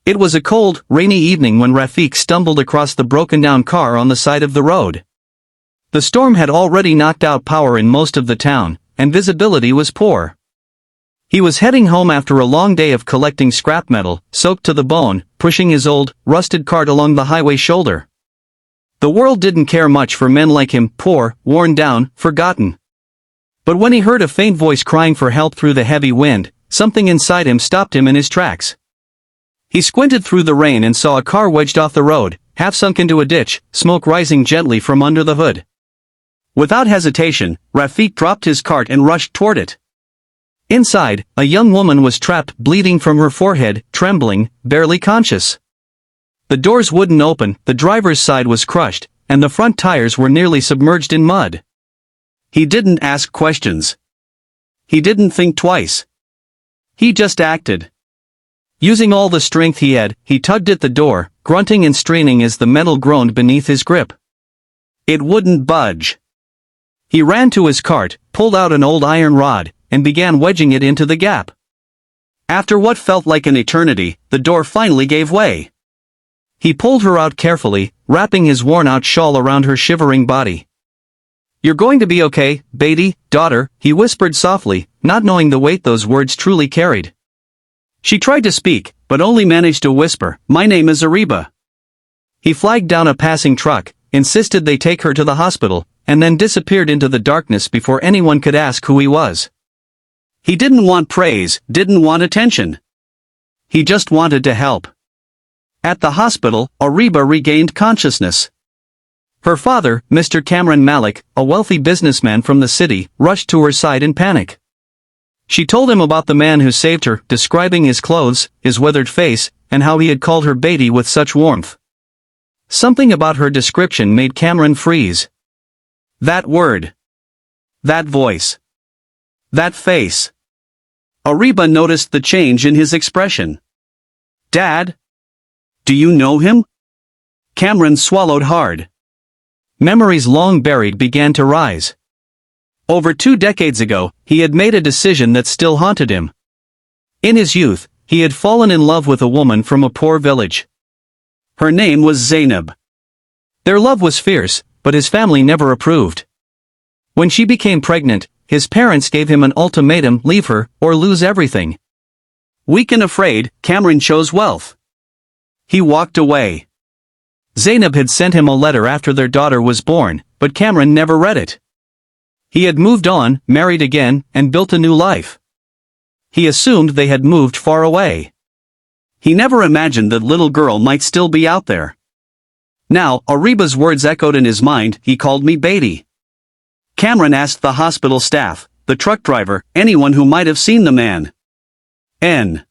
It was a cold, rainy evening when Rafik stumbled across the broken-down car on the side of the road. The storm had already knocked out power in most of the town, and visibility was poor. He was heading home after a long day of collecting scrap metal, soaked to the bone, pushing his old, rusted cart along the highway shoulder. The world didn't care much for men like him, poor, worn down, forgotten. But when he heard a faint voice crying for help through the heavy wind, something inside him stopped him in his tracks. He squinted through the rain and saw a car wedged off the road, half sunk into a ditch, smoke rising gently from under the hood. Without hesitation, Rafik dropped his cart and rushed toward it. Inside, a young woman was trapped, bleeding from her forehead, trembling, barely conscious. The doors wouldn't open, the driver's side was crushed, and the front tires were nearly submerged in mud. He didn't ask questions. He didn't think twice. He just acted. Using all the strength he had, he tugged at the door, grunting and straining as the metal groaned beneath his grip. It wouldn't budge. He ran to his cart, pulled out an old iron rod, and began wedging it into the gap. After what felt like an eternity, the door finally gave way. He pulled her out carefully, wrapping his worn-out shawl around her shivering body. "You're going to be okay, Beatty, daughter," he whispered softly, not knowing the weight those words truly carried. She tried to speak, but only managed to whisper, "My name is Ariba." He flagged down a passing truck, insisted they take her to the hospital, and then disappeared into the darkness before anyone could ask who he was. He didn't want praise, didn't want attention. He just wanted to help. At the hospital, Ariba regained consciousness. Her father, Mr. Cameron Malik, a wealthy businessman from the city, rushed to her side in panic. She told him about the man who saved her, describing his clothes, his weathered face, and how he had called her Beatty with such warmth. Something about her description made Cameron freeze. That word. That voice. That face. Ariba noticed the change in his expression. "Dad? Do you know him?" Cameron swallowed hard. Memories long buried began to rise. Over 2 decades ago, he had made a decision that still haunted him. In his youth, he had fallen in love with a woman from a poor village. Her name was Zainab. Their love was fierce, but his family never approved. When she became pregnant, his parents gave him an ultimatum: leave her, or lose everything. Weak and afraid, Cameron chose wealth. He walked away. Zainab had sent him a letter after their daughter was born, but Cameron never read it. He had moved on, married again, and built a new life. He assumed they had moved far away. He never imagined that little girl might still be out there. Now, Ariba's words echoed in his mind: "He called me Beatty." Cameron asked the hospital staff, the truck driver, anyone who might have seen the man. N.